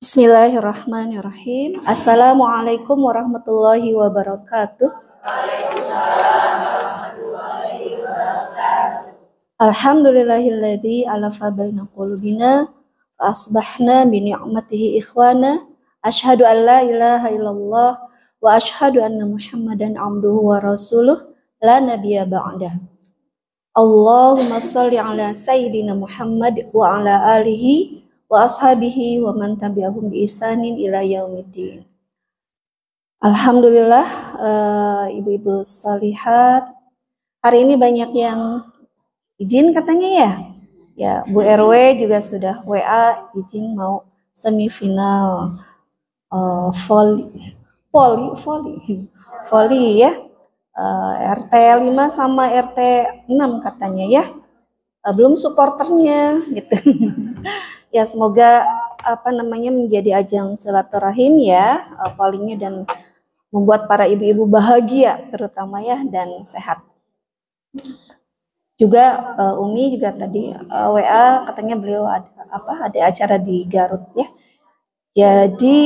Bismillahirrahmanirrahim. Assalamualaikum warahmatullahi wabarakatuh. Alhamdulillahilladzi alafa baina qulubina fa asbahna bi ni'matihi ikhwana. Asyhadu an la ilaha illallah wa asyhadu anna Muhammadan abduhu wa rasuluh la nabiyya ba'dah. Allahumma shalli ala sayyidina Muhammad wa ala alihi wa ashabihi wa man tabi'ahum bi ihsanin ila yaumiddin. Alhamdulillah, ibu-ibu salihat, hari ini banyak yang izin katanya ya. Ya, Bu RW juga sudah WA izin mau semifinal voli ya. RT 5 sama RT 6 katanya ya. Belum supporternya gitu. Ya, semoga menjadi ajang silaturahim ya, palingnya, dan membuat para ibu-ibu bahagia terutama ya, dan sehat. Juga Umi juga tadi WA katanya beliau ada acara di Garut ya. Jadi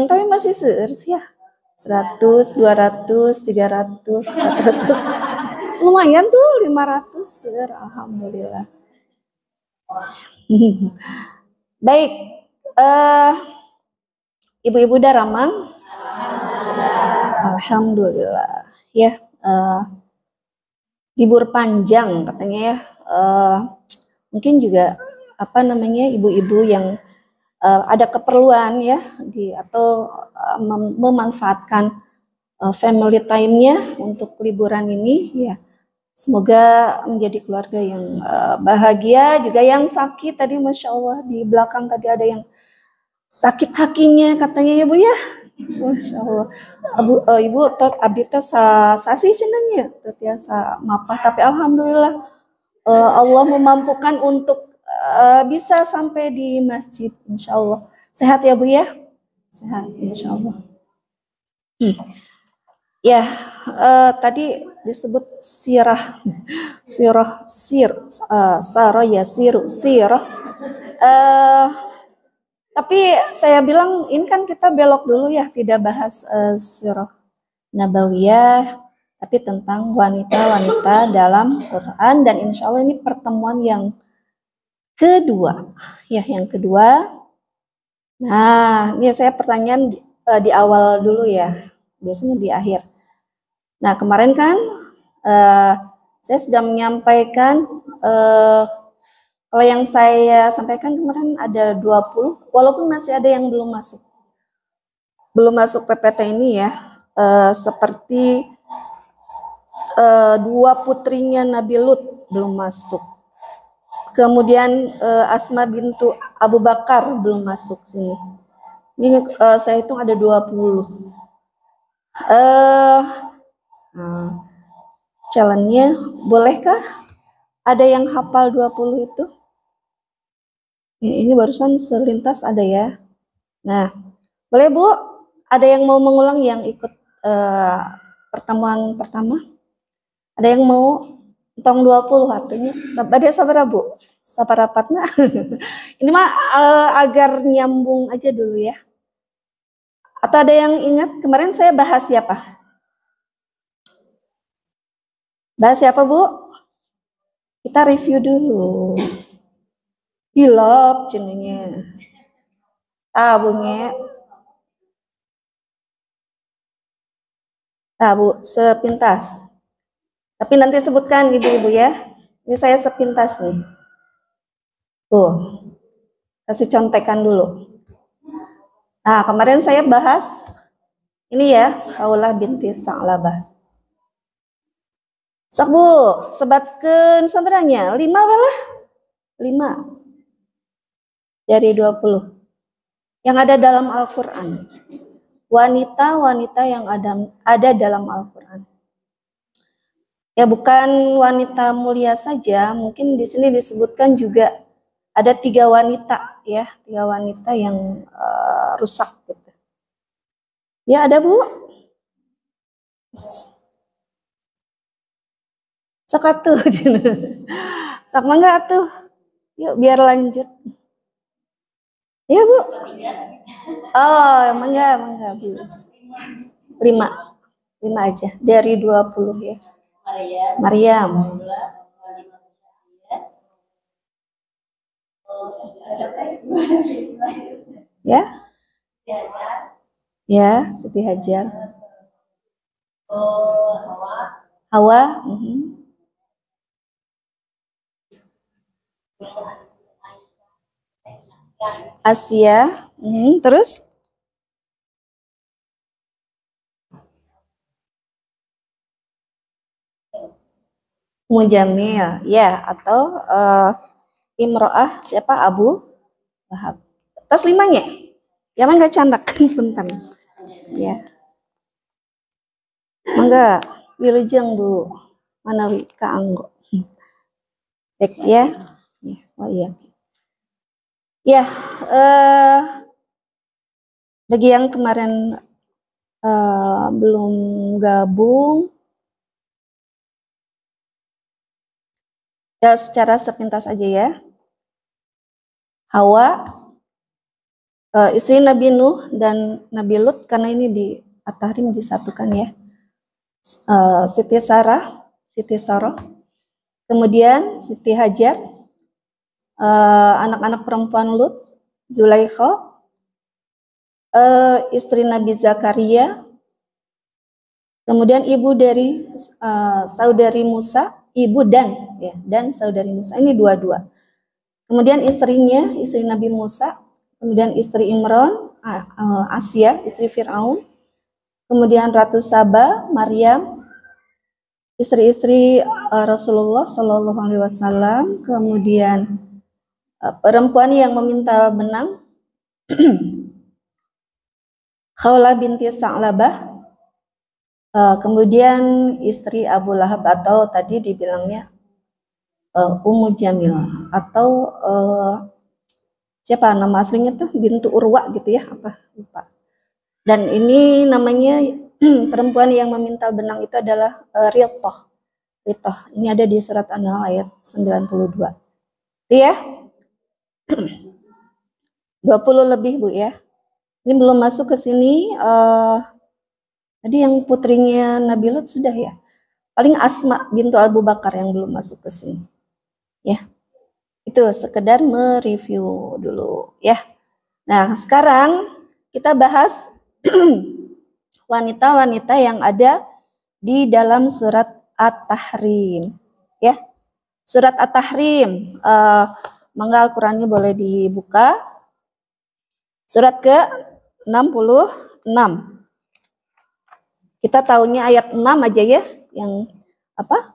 tapi masih search ya. 100, 200, 300, 400. Lumayan tuh 500 alhamdulillah. Baik, ibu-ibu Daramang, alhamdulillah ya, libur panjang katanya ya, mungkin juga ibu-ibu yang ada keperluan ya atau memanfaatkan family time-nya untuk liburan ini ya. Semoga menjadi keluarga yang bahagia. Juga yang sakit tadi, Masya Allah, di belakang tadi ada yang sakit kakinya katanya ya Bu ya. Masya Allah. Ibu tos abdi tos sasi cenanya tiasa mapah, tapi alhamdulillah Allah memampukan untuk bisa sampai di masjid, Insya Allah. Sehat ya Bu ya? Sehat Insya Allah. Ya, tadi disebut sirah. Tapi saya bilang ini kan kita belok dulu ya, tidak bahas sirah nabawiyah, tapi tentang wanita-wanita dalam Quran, dan insya Allah ini pertemuan yang kedua. Ya, yang kedua. Nah, ini saya pertanyaan di awal dulu ya, biasanya di akhir. Nah, kemarin kan saya sudah menyampaikan, kalau yang saya sampaikan kemarin ada 20, walaupun masih ada yang belum masuk PPT ini ya, seperti 2 putrinya Nabi Lut belum masuk. Kemudian Asma bintu Abu Bakar belum masuk sini. Ini saya hitung ada 20. Challenge-nya, bolehkah ada yang hafal 20 itu? Ini barusan selintas ada ya. Nah, boleh Bu, ada yang mau mengulang yang ikut pertemuan pertama? Ada yang mau tong 20 artinya? Sabar Bu, sabar rapatnya. Ini mah agar nyambung aja dulu ya. Atau ada yang ingat kemarin saya bahas siapa? Bahas siapa Bu? Kita review dulu. Hilap cenanya. Bunge. Bu, sepintas. Tapi nanti sebutkan ibu-ibu ya. Ini saya sepintas nih. Tuh. Kasih contekan dulu. Nah, kemarin saya bahas ini ya, Khawlah binti Sa'labah. Sok Bu, sebatkeun sabaranya? 5 lah. 5 dari 20 yang ada dalam Al-Quran. Wanita-wanita yang ada dalam Al-Quran. Ya, bukan wanita mulia saja, mungkin di sini disebutkan juga ada 3 wanita ya, 3 wanita yang rusak gitu. Ya, ada Bu? Sok atuh. Sok mangga atuh. Yuk biar lanjut. Iya Bu. Oh, mangga Bu. 5 aja dari 20 ya. Maryam. Ya. Ya, Siti Hajar. Hawa. Asia. Terus? Mujamil, ya, atau Imro'ah siapa? Abu Lahab. Tas 5-nya? Ya mangga candak punten. Ya. Mangga wilujeng Bu. Manawi kaanggo. Baik ya. Ya, oh iya. Ya, bagi yang kemarin belum gabung, ya secara sepintas aja ya. Hawa, istri Nabi Nuh dan Nabi Lut, karena ini di At-Tahrim disatukan ya. Siti Sarah, kemudian Siti Hajar, anak-anak perempuan Lut, Zulaikha, istri Nabi Zakaria, kemudian ibu dari saudari Musa, ibu dan saudari Musa, ini dua-dua. Kemudian istrinya, istri Nabi Musa, kemudian istri Imran, Asia, istri Fir'aun, kemudian Ratu Saba, Maryam, istri-istri Rasulullah Shallallahu Alaihi Wasallam, kemudian perempuan yang meminta benang, Khawla binti Sa'labah, kemudian istri Abu Lahab atau tadi dibilangnya Ummu Jamil atau siapa nama aslinya tuh bintu Urwa gitu ya, apa lupa. Dan ini namanya perempuan yang meminta benang itu adalah Riltoh. Ini ada di surat An-Nahl ayat 92. Itu ya. 20 lebih Bu ya. Ini belum masuk ke sini. Tadi yang putrinya Nabi Lut sudah ya. Paling Asma bintu Abu Bakar yang belum masuk ke sini. Ya. Itu sekedar mereview dulu ya. Nah, sekarang kita bahas wanita-wanita yang ada di dalam surat At-Tahrim ya. Surat At-Tahrim, mangga Al-Qur'annya boleh dibuka. Surat ke-66. Kita tahunya ayat 6 aja ya, yang apa?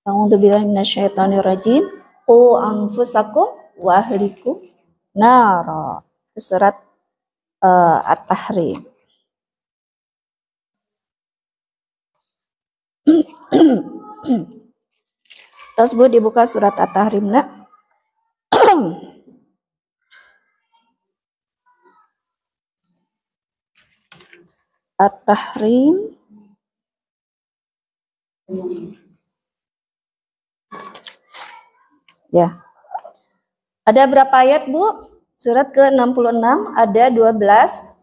A'udzubillahi minasyaitonirrajim. Qu anfusakum wa ahlikum nara. Surat At-Tahrim. Terus Bu dibuka surat At-Tahrim nak. At-Tahrim. Ya. Ada berapa ayat Bu? Surat ke-66 ada 12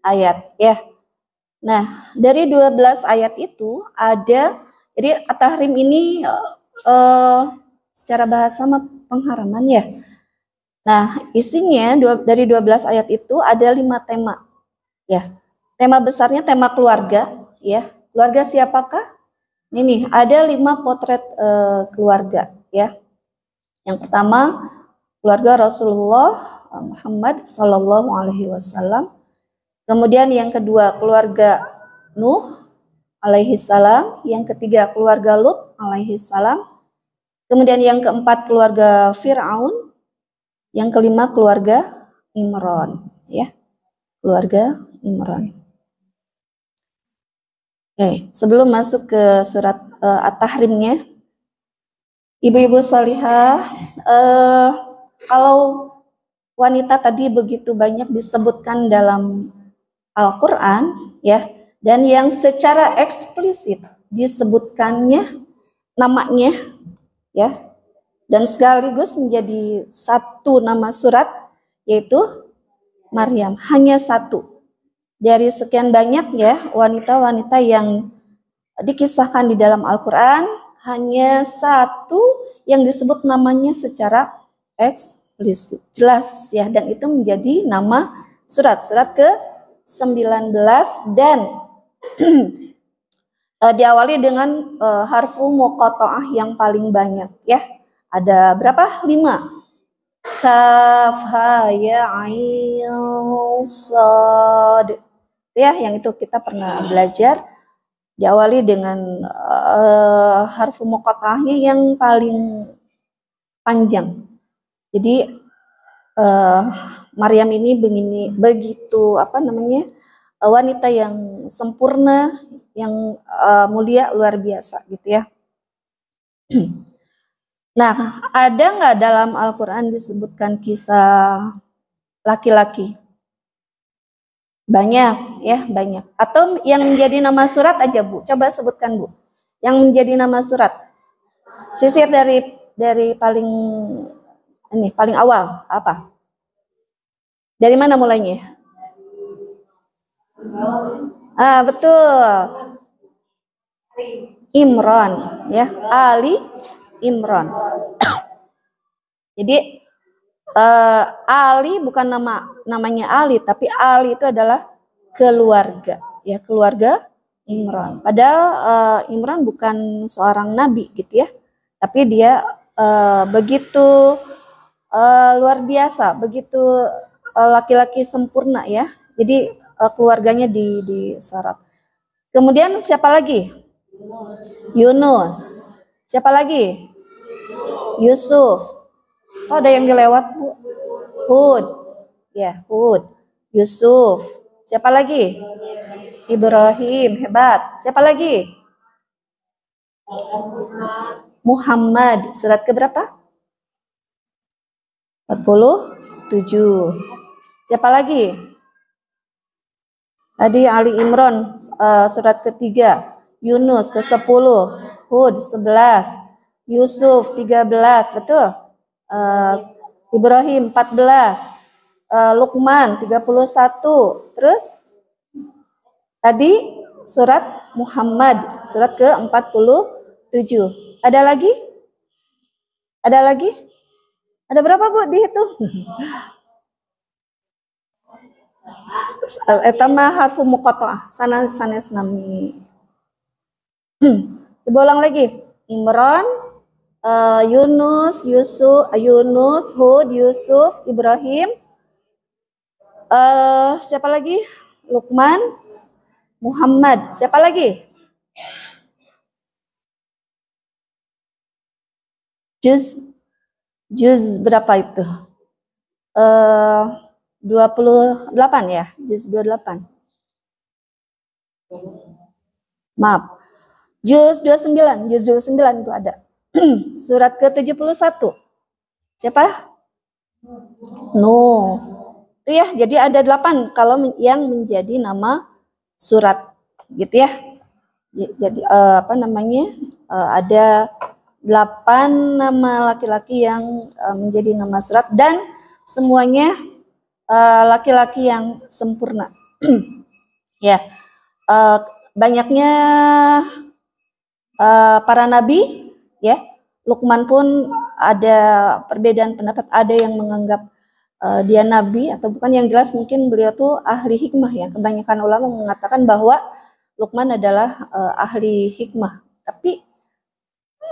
ayat ya. Nah, dari 12 ayat itu ada, jadi At-Tahrim ini secara bahasa pengharaman ya. Nah, isinya dari 12 ayat itu ada 5 tema. Ya. Tema besarnya tema keluarga, ya. Keluarga siapakah? Ini nih, ada 5 potret keluarga, ya. Yang pertama, keluarga Rasulullah Muhammad Sallallahu Alaihi Wasallam. Kemudian yang kedua, keluarga Nuh alaihi salam. Yang ketiga, keluarga Lut alaihi salam. Kemudian yang keempat, keluarga Fir'aun. Yang kelima, keluarga Imran, ya. Keluarga Imran. Oke, sebelum masuk ke surat At-Tahrimnya, ibu-ibu salihah, kalau wanita tadi begitu banyak disebutkan dalam Al-Quran, ya, dan yang secara eksplisit disebutkannya namanya, ya, dan sekaligus menjadi satu nama surat, yaitu Maryam, hanya satu dari sekian banyak ya wanita-wanita yang dikisahkan di dalam Al-Quran, hanya satu yang disebut namanya secara eksplisit, jelas ya, dan itu menjadi nama surat ke-19 dan diawali dengan harfu muqatta'ah yang paling banyak ya. Ada berapa? 5. Kaf, ha, ya, ain, sad. Ya, yang itu kita pernah belajar. Diawali dengan harfu muqatta'ahnya yang paling panjang. Jadi Maryam ini begitu wanita yang sempurna, yang mulia luar biasa gitu ya. Nah, ada nggak dalam Al-Quran disebutkan kisah laki-laki? Banyak ya, banyak. Atau yang menjadi nama surat aja Bu, coba sebutkan Bu. Yang menjadi nama surat. Sisir dari paling awal apa? Dari mana mulainya? Betul. Imran ya, Ali Imran. Jadi Ali bukan namanya Ali, tapi Ali itu adalah keluarga ya, keluarga Imran. Padahal Imran bukan seorang nabi gitu ya, tapi dia begitu luar biasa, begitu laki-laki sempurna ya. Jadi keluarganya disorot. Kemudian siapa lagi? Yunus. Siapa lagi? Yusuf. Oh, ada yang dilewat Bu? Hud. Ya, Hud. Yusuf. Siapa lagi? Ibrahim. Hebat. Siapa lagi? Muhammad. Surat keberapa? 47. Siapa lagi? Tadi Ali Imran surat ketiga. Yunus ke-10. Hud 11. Yusuf 13. Betul? Ibrahim 14. Luqman 31. Terus tadi surat Muhammad surat ke-47. Ada lagi? Ada lagi? Ada berapa Bu dihitung? Tambah harfu muqatta'ah. Sana nami. Coba ulang lagi. Imran, Yunus, Hud, Yusuf, Ibrahim. Siapa lagi? Luqman, Muhammad. Siapa lagi? Juz berapa itu? 28 ya, juz 28. Maaf. Juz 29 itu ada. Surat ke-71. Siapa? Nuh. Itu ya, jadi ada 8 kalau yang menjadi nama surat gitu ya. Jadi ada 8 nama laki-laki yang menjadi nama surat dan semuanya laki-laki yang sempurna. Ya, banyaknya para nabi, ya. Luqman pun ada perbedaan pendapat, ada yang menganggap dia nabi atau bukan, yang jelas mungkin beliau tuh ahli hikmah ya. Kebanyakan ulama mengatakan bahwa Luqman adalah ahli hikmah, tapi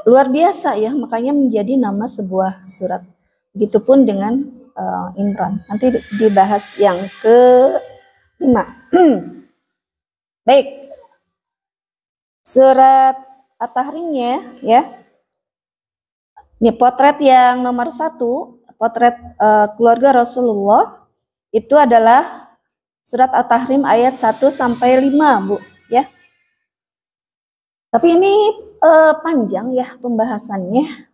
luar biasa ya, makanya menjadi nama sebuah surat. Begitupun dengan Imran. Nanti dibahas yang ke-5. Baik. Surat At-Tahrimnya ya. Ini potret yang nomor 1, potret keluarga Rasulullah, itu adalah surat At-Tahrim ayat 1 sampai 5, Bu, ya. Tapi ini panjang ya pembahasannya.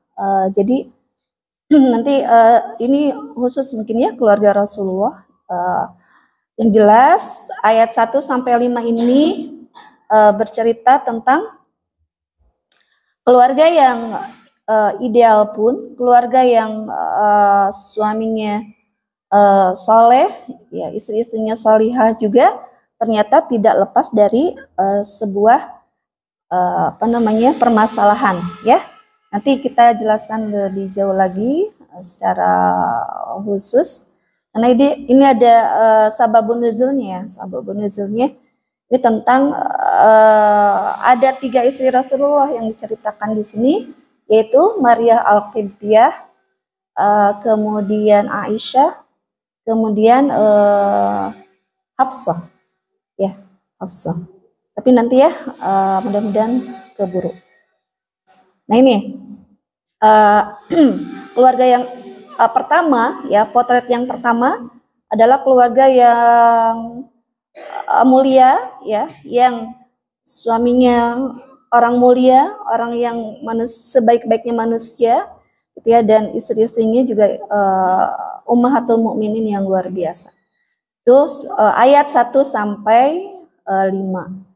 Jadi nanti ini khusus mungkin ya keluarga Rasulullah. Yang jelas ayat 1 sampai 5 ini bercerita tentang keluarga yang ideal pun, keluarga yang suaminya soleh, ya istri-istrinya solihah juga ternyata tidak lepas dari sebuah permasalahan, ya. Nanti kita jelaskan lebih jauh lagi secara khusus. Karena ini ada sababun nuzulnya, ini tentang ada 3 istri Rasulullah yang diceritakan di sini, yaitu Maria Al-Qibtiyah, kemudian Aisyah, kemudian Hafsah, ya Hafsah. Tapi nanti ya mudah-mudahan keburu. Nah ini keluarga yang pertama, ya potret yang pertama adalah keluarga yang mulia, ya, yang suaminya orang mulia, orang yang sebaik-baiknya manusia, gitu ya, dan istri-istrinya juga ummahatul mukminin yang luar biasa. Terus ayat 1 sampai 5.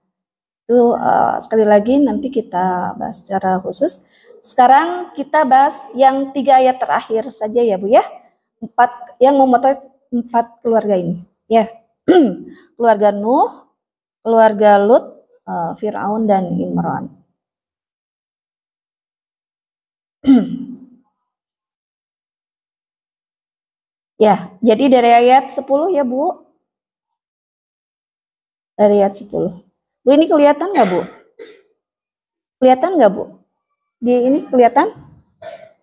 Itu sekali lagi nanti kita bahas secara khusus. Sekarang kita bahas yang 3 ayat terakhir saja ya Bu ya. 4 yang memotret 4 keluarga ini, ya. Keluarga Nuh, keluarga Lut, Fir'aun dan Imran. Ya, jadi dari ayat 10 ya Bu. Dari ayat 10. Bu, ini kelihatan nggak Bu? Kelihatan nggak Bu? Di ini kelihatan?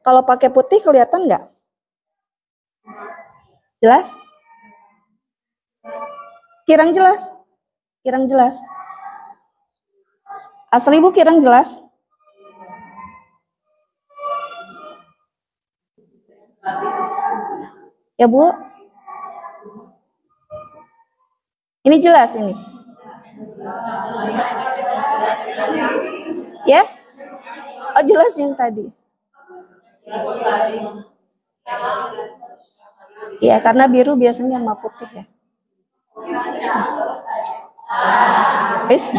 Kalau pakai putih kelihatan nggak? Jelas? Kirang jelas? Kirang jelas? Asli Bu, kirang jelas? Ya Bu? Ini jelas ini? Ya? Oh jelas yang tadi. Ya karena biru biasanya sama putih ya. Guys,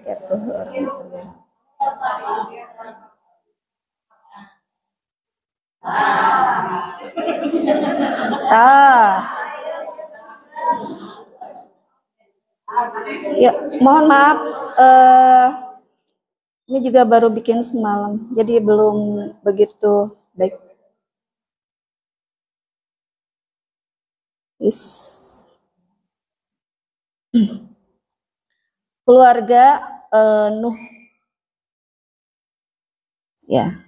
gitu. Ya mohon maaf, ini juga baru bikin semalam, jadi belum begitu baik. Keluarga Nuh, ya,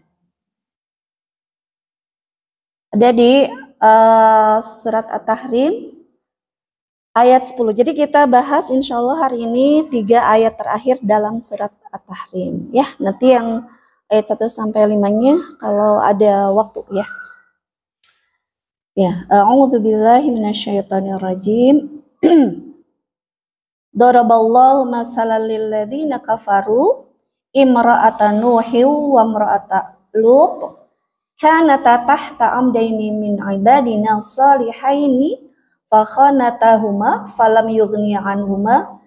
ada di surat At-Tahrim ayat 10. Jadi kita bahas insya Allah hari ini 3 ayat terakhir dalam surat At-Tahrim, ya. Nanti yang ayat 1 sampai 5-nya kalau ada waktu, ya. Ya, a'udzubillahi minasyaitonirrajim. Daraballahu masalan lil ladzina kafaru imra'ata nuhin wa imra'ata lut kanata tahta amdayni min ibadina shalihaini fa khanatahuma falam yughniya anhuma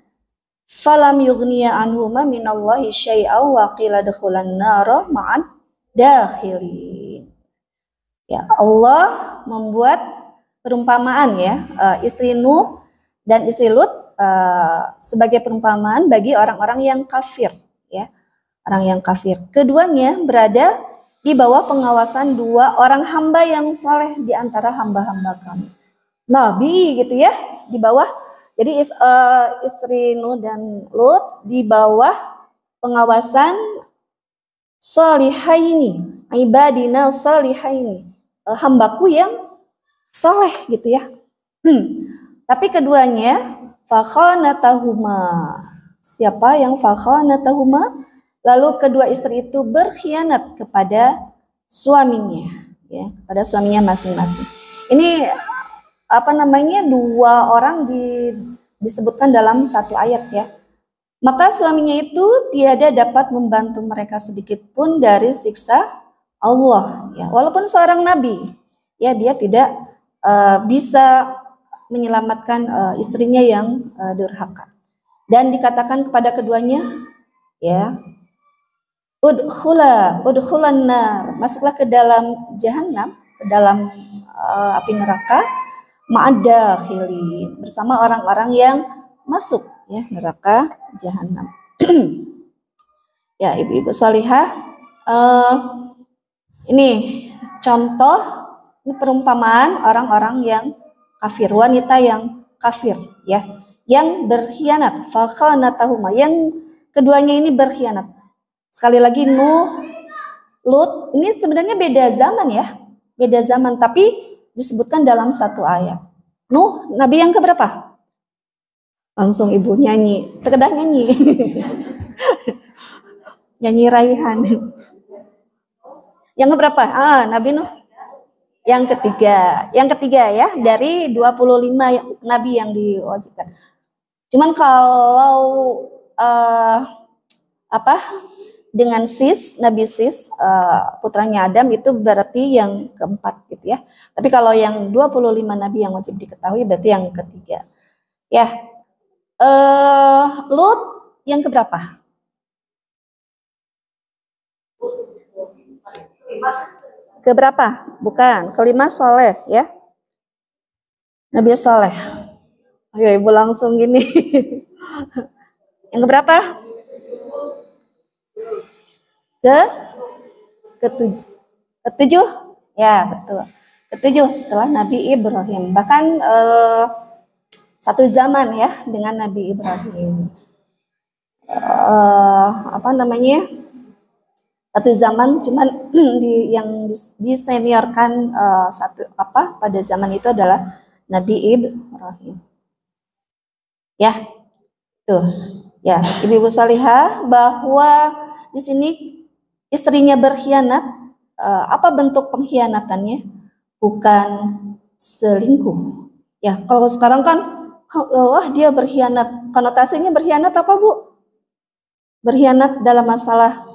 minallahi syai'aw wa qila dukhulan nara ma'ad dakhilin. Ya, Allah membuat perumpamaan ya, istri Nuh dan istri Lut sebagai perumpamaan bagi orang-orang yang kafir, ya, orang yang kafir. Keduanya berada di bawah pengawasan 2 orang hamba yang saleh di antara hamba-hamba kami. Nabi gitu ya, di bawah. Jadi istri Nuh dan Lut di bawah pengawasan sholihaini, ibadina sholihaini, hambaku yang saleh gitu ya. Tapi keduanya fakhanatahuma. Siapa yang fakhanatahuma? Lalu kedua istri itu berkhianat kepada suaminya, ya, kepada suaminya masing-masing. Ini 2 orang disebutkan dalam 1 ayat ya. Maka suaminya itu tiada dapat membantu mereka sedikit pun dari siksa Allah, ya. Walaupun seorang nabi, ya, dia tidak bisa menyelamatkan istrinya yang durhaka. Dan dikatakan kepada keduanya, ya, udkhulan nar, masuklah ke dalam jahanam, ke dalam api neraka, ma'adakhilin, bersama orang-orang yang masuk ya neraka jahanam. Ya, ibu-ibu salihah, ini contoh, ini perumpamaan orang-orang yang kafir, wanita yang kafir ya, yang berkhianat, fakhanatahuma, yang keduanya ini berkhianat. Sekali lagi Nuh, Lut, ini sebenarnya beda zaman ya, beda zaman, tapi disebutkan dalam satu ayat. Nuh, nabi yang keberapa? Langsung ibu nyanyi, terkedah nyanyi. Nyanyi raihan. Yang keberapa? Nabi Nuh. Yang ketiga. Yang ketiga ya, dari 25 nabi yang diwajibkan. Cuman kalau dengan Nabi Sis, putranya Adam, itu berarti yang keempat gitu ya. Tapi kalau yang 25 nabi yang wajib diketahui berarti yang ketiga. Ya. Lut yang keberapa? Keberapa? Bukan, kelima Soleh ya. Nabi Soleh. Ayo ibu langsung gini. Yang keberapa? Ketujuh? Ya betul. Ketujuh setelah Nabi Ibrahim. Bahkan satu zaman ya dengan Nabi Ibrahim. Satu zaman, cuman yang diseniorkan pada zaman itu adalah Nabi Ibrahim. Ya, tuh, ya, ibu-ibu salihah, bahwa di sini istrinya berkhianat. Apa bentuk pengkhianatannya? Bukan selingkuh. Ya, kalau sekarang kan, wah dia berkhianat. Konotasinya berkhianat apa bu? Berkhianat dalam masalah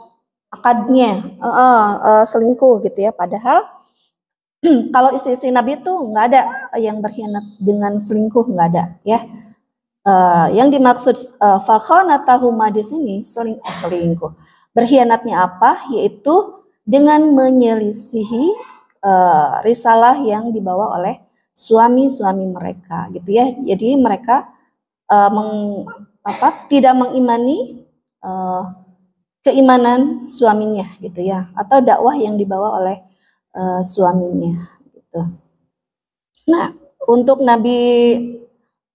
akadnya, selingkuh gitu ya. Padahal kalau istri-istri Nabi itu nggak ada yang berkhianat dengan selingkuh, nggak ada ya. Yang dimaksud fakhanatahuma di sini selingkuh. Berkhianatnya apa? Yaitu dengan menyelisihi risalah yang dibawa oleh suami-suami mereka, gitu ya. Jadi mereka tidak mengimani keimanan suaminya, gitu ya, atau dakwah yang dibawa oleh suaminya, gitu. Nah, untuk Nabi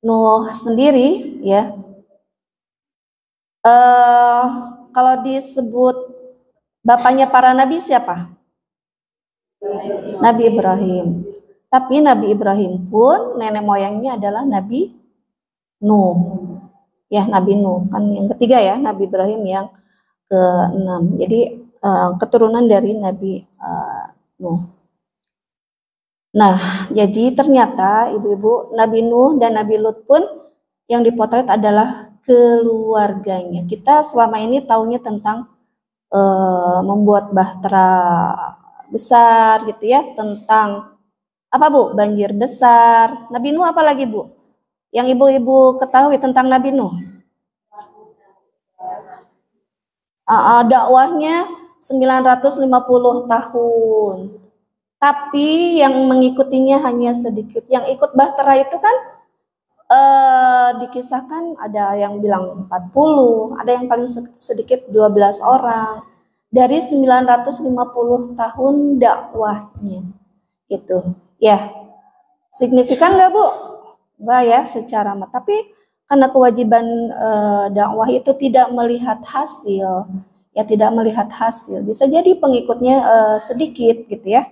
Nuh sendiri, ya, kalau disebut bapaknya para nabi siapa? Nabi Ibrahim. Tapi Nabi Ibrahim pun nenek moyangnya adalah Nabi Nuh. Ya, Nabi Nuh kan yang ketiga ya, Nabi Ibrahim yang ke-6. Jadi keturunan dari Nabi Nuh. Nah, jadi ternyata ibu-ibu, Nabi Nuh dan Nabi Lut pun yang dipotret adalah keluarganya. Kita selama ini taunya tentang membuat bahtera besar gitu ya, tentang apa bu? Banjir besar. Nabi Nuh apa lagi bu? Yang ibu-ibu ketahui tentang Nabi Nuh? Dakwahnya 950 tahun. Tapi yang mengikutinya hanya sedikit. Yang ikut bahtera itu kan dikisahkan ada yang bilang 40, ada yang paling sedikit 12 orang. Dari 950 tahun dakwahnya. Gitu. Ya. Signifikan nggak bu? Enggak ya secara tapi karena kewajiban dakwah itu tidak melihat hasil, ya tidak melihat hasil. Bisa jadi pengikutnya sedikit gitu ya.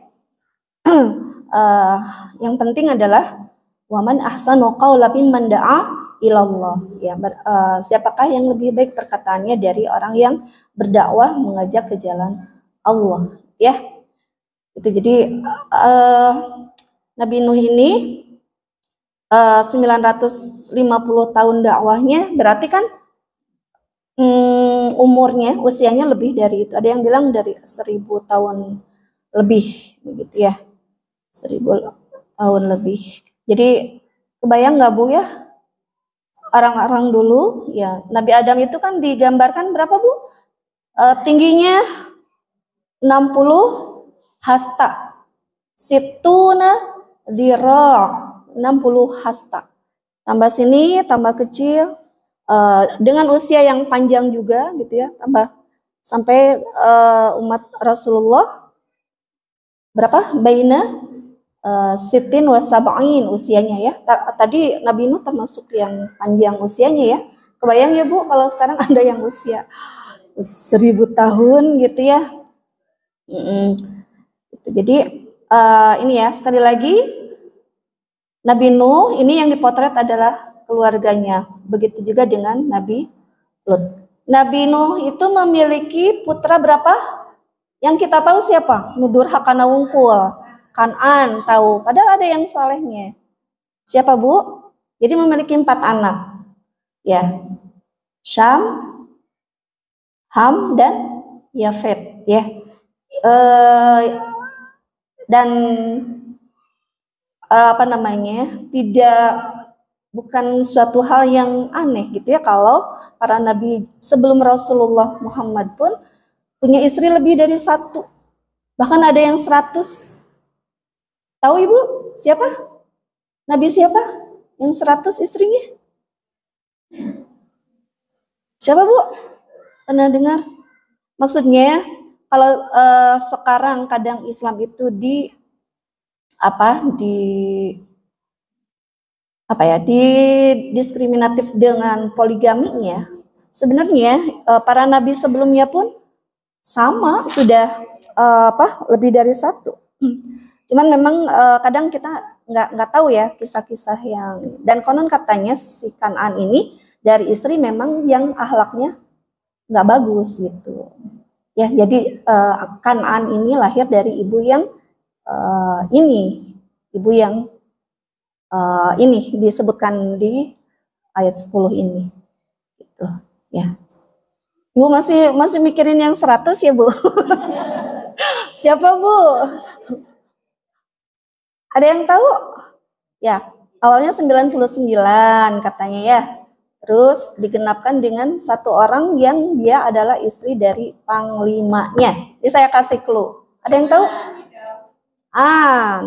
Yang penting adalah waman ahsanu qawlan mimman da'a ilallah. Ya, siapakah yang lebih baik perkataannya dari orang yang berdakwah mengajak ke jalan Allah, ya. Itu jadi Nabi Nuh ini 950 tahun dakwahnya, berarti kan umurnya, usianya lebih dari itu. Ada yang bilang dari 1000 tahun lebih, begitu ya, 1000 tahun lebih. Jadi kebayang nggak bu ya, orang-orang dulu ya, Nabi Adam itu kan digambarkan berapa bu? Tingginya 60 hasta. situna dhira', 60 hasta. Tambah sini, tambah kecil, dengan usia yang panjang juga gitu ya, tambah sampai umat Rasulullah berapa? Baina sitin wa sab'in usianya ya. Tadi Nabi Nuh termasuk yang panjang usianya ya. Kebayang ya Bu kalau sekarang ada yang usia 1000 tahun gitu ya. Jadi ini ya, sekali lagi Nabi Nuh ini yang dipotret adalah keluarganya. Begitu juga dengan Nabi Lut. Nabi Nuh itu memiliki putra berapa? Yang kita tahu siapa? Nudur Hakana Wungkul, Kan'an tahu. Padahal ada yang salehnya. Siapa Bu? Jadi memiliki 4 anak. Ya, Syam, Ham, dan Yafet. Ya, dan apa namanya? Bukan suatu hal yang aneh gitu ya kalau para nabi sebelum Rasulullah Muhammad pun punya istri lebih dari 1. Bahkan ada yang 100. Tahu Ibu siapa? Nabi siapa? Yang 100 istrinya? Siapa Bu? Pernah dengar? Maksudnya kalau sekarang kadang Islam itu diskriminatif dengan poligaminya. Sebenarnya para nabi sebelumnya pun sama sudah lebih dari 1. Cuman memang kadang kita nggak tahu ya kisah-kisah yang, dan konon katanya si Kan'an ini dari istri memang yang akhlaknya nggak bagus gitu. Ya, jadi Kan'an ini lahir dari ibu yang ibu yang ini disebutkan di ayat 10 ini. Gitu, ya. Ibu masih mikirin yang 100 ya, Bu? Siapa, Bu? Ada yang tahu? Ya, awalnya 99 katanya ya. Terus digenapkan dengan 1 orang yang dia adalah istri dari panglimanya. Jadi saya kasih clue. Ada yang tahu?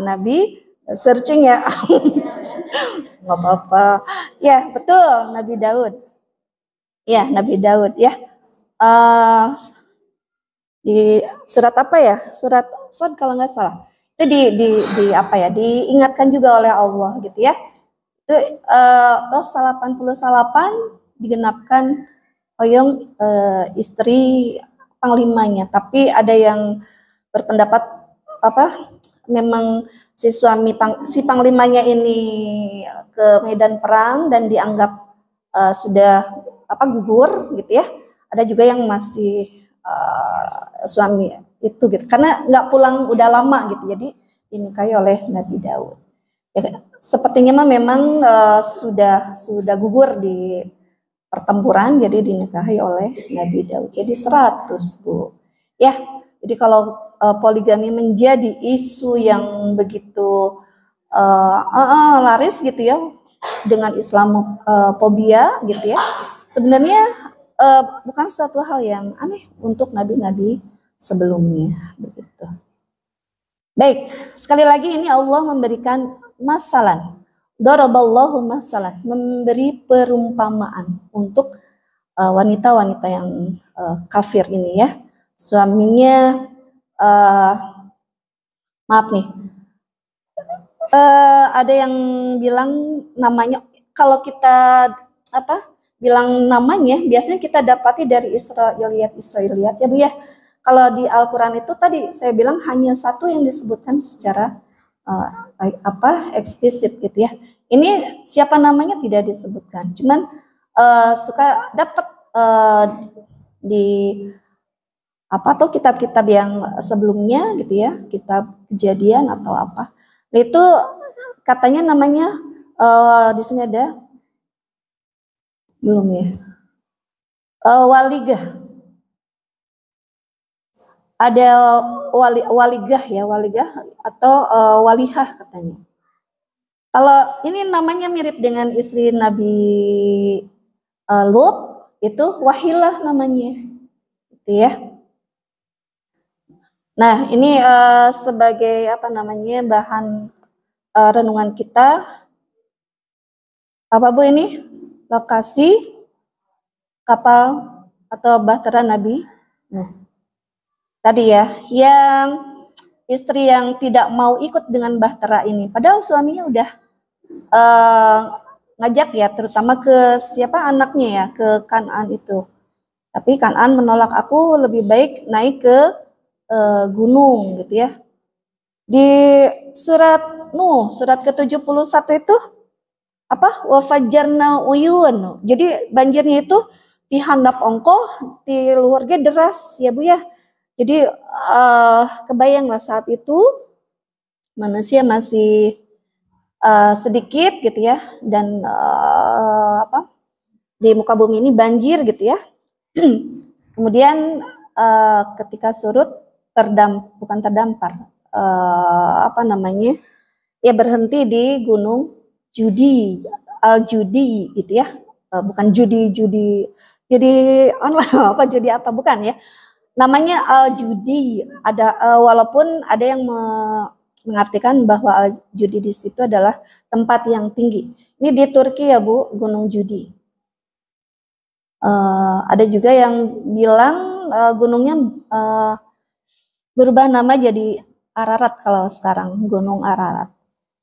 Nabi searching ya. Nggak apa-apa. Ya, betul, Nabi Daud. Ya, Nabi Daud ya. Di surat apa ya? Surat Shad kalau nggak salah. Itu diingatkan juga oleh Allah gitu ya. Itu 88 digenapkan Hoyong istri panglimanya. Tapi ada yang berpendapat memang si panglimanya ini ke medan perang dan dianggap sudah gugur gitu ya. Ada juga yang masih suami itu gitu, karena nggak pulang udah lama gitu, jadi dinikahi oleh Nabi Daud. Ya, sepertinya memang sudah gugur di pertempuran, jadi dinikahi oleh Nabi Daud. Jadi 100 Bu. Ya, jadi kalau poligami menjadi isu yang begitu laris gitu ya dengan Islamophobia gitu ya, sebenarnya bukan suatu hal yang aneh untuk nabi-nabi sebelumnya begitu. Baik, sekali lagi ini Allah memberikan masalah. Daraballahu masalah, memberi perumpamaan untuk wanita-wanita yang kafir ini ya. Suaminya maaf nih. Ada yang bilang namanya, kalau kita bilang namanya biasanya kita dapati dari Israiliyat ya Bu ya. Kalau di Al-Quran itu tadi saya bilang hanya 1 yang disebutkan secara eksplisit gitu ya. Ini siapa namanya tidak disebutkan. Cuman suka dapat di atau kitab-kitab yang sebelumnya gitu ya, kitab Kejadian atau apa. Nah, itu katanya namanya di sini ada belum ya? Waligah. Ada waligah ya, waligah atau walihah katanya. Kalau ini namanya mirip dengan istri Nabi Lut, itu Wahilah namanya. Gitu ya. Nah, ini sebagai apa namanya bahan renungan kita. Apa Bu ini? Lokasi kapal atau bahtera Nabi Nuh. Tadi ya, yang istri yang tidak mau ikut dengan bahtera ini, padahal suaminya udah ngajak ya, terutama ke siapa anaknya ya, ke Kan'an itu. Tapi Kan'an menolak, aku lebih baik naik ke gunung gitu ya. Di surat Nuh, surat ke-71 itu apa? Wa fajjarna uyun. Jadi banjirnya itu di handap ongkoh, di luarnya deras ya Bu ya. Jadi kebayanglah saat itu manusia masih sedikit gitu ya, dan apa di muka bumi ini banjir gitu ya. Kemudian ketika surut bukan terdampar, apa namanya ya, berhenti di gunung Judi, Al-Judi gitu ya, bukan judi online apa judi apa, bukan ya, namanya Al-Judi. Ada walaupun ada yang mengartikan bahwa Al-Judi di situ adalah tempat yang tinggi. Ini di Turki ya Bu, Gunung Judi. Ada juga yang bilang gunungnya berubah nama jadi Ararat kalau sekarang, Gunung Ararat.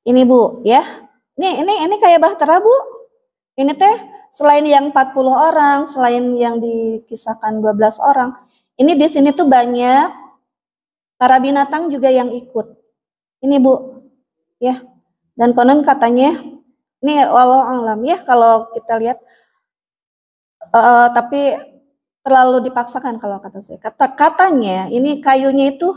Ini Bu ya. Ini kayak bahtera Bu. Ini teh selain yang 40 orang, selain yang dikisahkan 12 orang, ini di sini tuh banyak para binatang juga yang ikut. Ini Bu, ya. Dan konon katanya, ini walau alam ya kalau kita lihat, tapi terlalu dipaksakan kalau kata saya. Katanya ini kayunya itu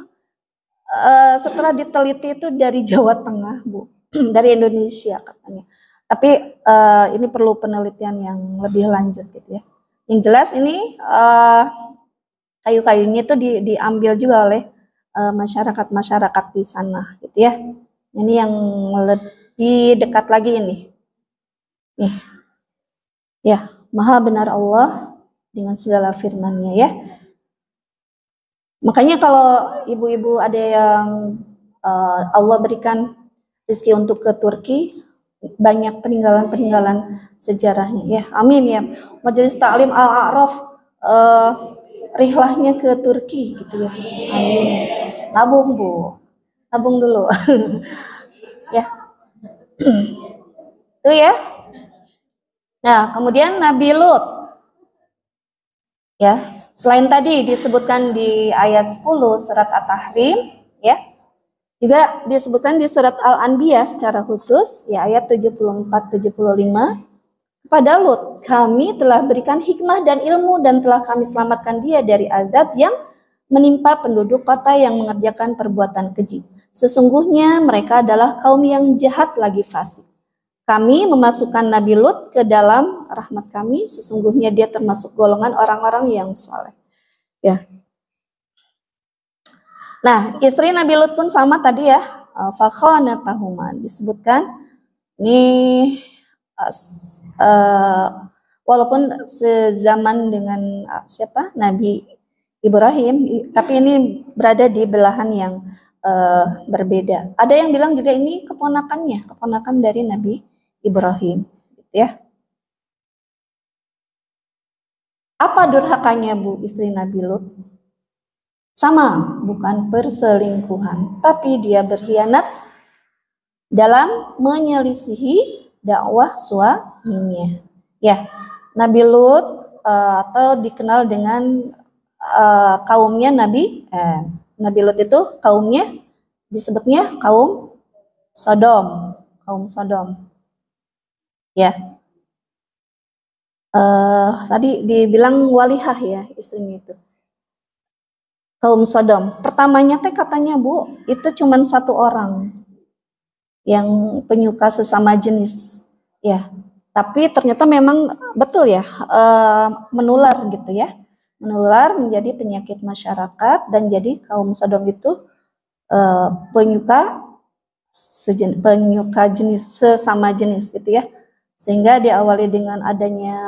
setelah diteliti itu dari Jawa Tengah Bu, dari Indonesia katanya. Tapi ini perlu penelitian yang lebih lanjut gitu ya. Yang jelas ini kayu-kayunya itu diambil juga oleh masyarakat di sana gitu ya. Ini yang lebih dekat lagi ini. Nih. Ya, Maha benar Allah dengan segala firman-Nya ya. Makanya kalau ibu-ibu ada yang Allah berikan rezeki untuk ke Turki, banyak peninggalan-peninggalan sejarahnya ya. Amin ya. Majelis Taklim Al-A'raf rihlahnya ke Turki gitu ya. Amin. Nabung Bu. Nabung dulu. Ya. Itu ya. Nah, kemudian Nabi Lut. Ya. Selain tadi disebutkan di ayat 10 surat At-Tahrim ya. Juga disebutkan di surat Al-Anbiya secara khusus ya, ayat 74-75. Kepada Lut, kami telah berikan hikmah dan ilmu dan telah kami selamatkan dia dari azab yang menimpa penduduk kota yang mengerjakan perbuatan keji. Sesungguhnya mereka adalah kaum yang jahat lagi fasik. Kami memasukkan Nabi Lut ke dalam rahmat kami, sesungguhnya dia termasuk golongan orang-orang yang soleh. Ya. Nah, istri Nabi Lut pun sama tadi ya, fakhanatahuma disebutkan. Ini walaupun sezaman dengan siapa Nabi Ibrahim, tapi ini berada di belahan yang berbeda. Ada yang bilang juga ini keponakan dari Nabi Ibrahim, gitu ya. Apa durhakanya Bu istri Nabi Lut? Sama, bukan perselingkuhan, tapi dia berkhianat dalam menyelisihi dakwah suaminya. Ya, Nabi Lut atau dikenal dengan kaumnya Nabi Lut itu kaumnya disebutnya kaum Sodom, ya. Tadi dibilang walihah ya istrinya itu. Kaum Sodom. Pertamanya teh katanya Bu, itu cuma satu orang yang penyuka sesama jenis, ya. Tapi ternyata memang betul ya, menular gitu ya, menular menjadi penyakit masyarakat dan jadi kaum Sodom itu penyuka jenis sesama jenis gitu ya. Sehingga diawali dengan adanya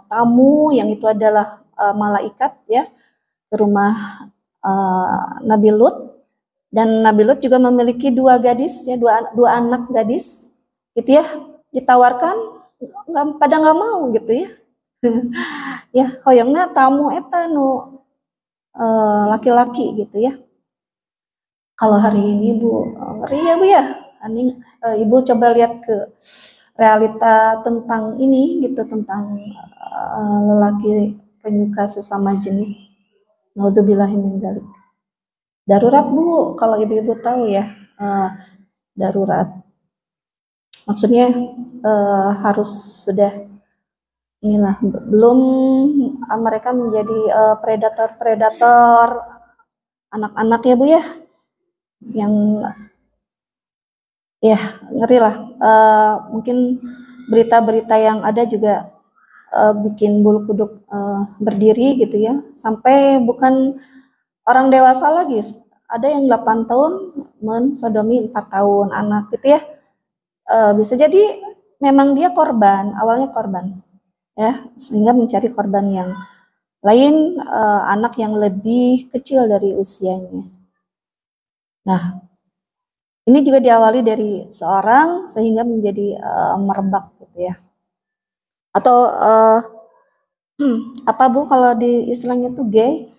tamu yang itu adalah malaikat ya ke rumah Nabi Lut, Dan Nabi Lut juga memiliki dua gadis, ya, dua anak gadis, gitu ya. Ditawarkan, pada nggak mau gitu ya. Ya, hoyongna tamu eta nu laki-laki gitu ya. Kalau hari ini Bu, ngeri ya Bu ya. Ibu coba lihat ke realita tentang ini gitu, tentang lelaki penyuka sesama jenis. Naudzubillahi min dzalik. Darurat Bu, kalau ibu-ibu tahu ya, darurat. Maksudnya harus sudah inilah, belum mereka menjadi predator-predator anak-anak ya Bu ya, yang ya ngeri lah. Mungkin berita-berita yang ada juga bikin bulu kuduk berdiri gitu ya, sampai bukan orang dewasa lagi, ada yang 8 tahun mensodomi 4 tahun anak gitu ya. Bisa jadi memang dia korban, awalnya korban ya, sehingga mencari korban yang lain, anak yang lebih kecil dari usianya. Nah, ini juga diawali dari seorang sehingga menjadi merebak gitu ya. Atau apa Bu kalau di istilahnya tuh gay,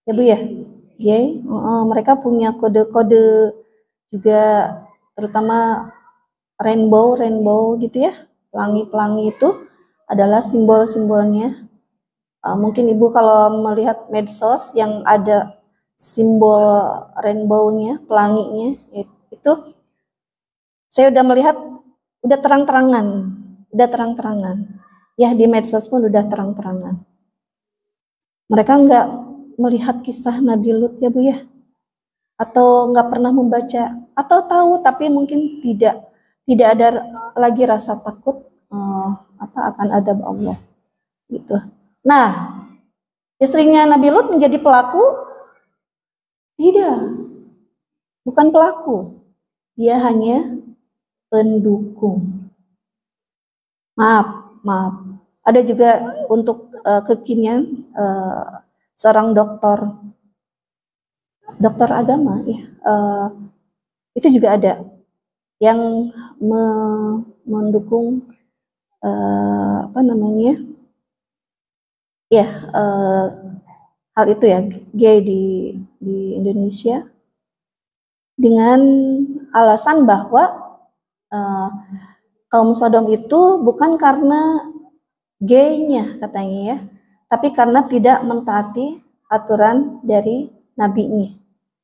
ya Bu ya, gay. Mereka punya kode-kode juga, terutama rainbow gitu ya. Pelangi-pelangi itu adalah simbol-simbolnya. Mungkin Ibu kalau melihat medsos yang ada simbol rainbow-nya, pelanginya, itu saya udah melihat udah terang-terangan. Ya, di medsos pun udah terang-terangan. Mereka nggak melihat kisah Nabi Lut ya Bu ya, atau nggak pernah membaca, atau tahu tapi mungkin tidak ada lagi rasa takut akan adab Allah gitu. Nah, istrinya Nabi Lut menjadi pelaku? Tidak, bukan pelaku, dia hanya pendukung. Maaf. Ada juga untuk kekinian seorang dokter agama ya, itu juga ada yang mendukung ya, hal itu ya, gay di Indonesia, dengan alasan bahwa kaum Sodom itu bukan karena gaynya katanya ya, tapi karena tidak mentaati aturan dari nabinya.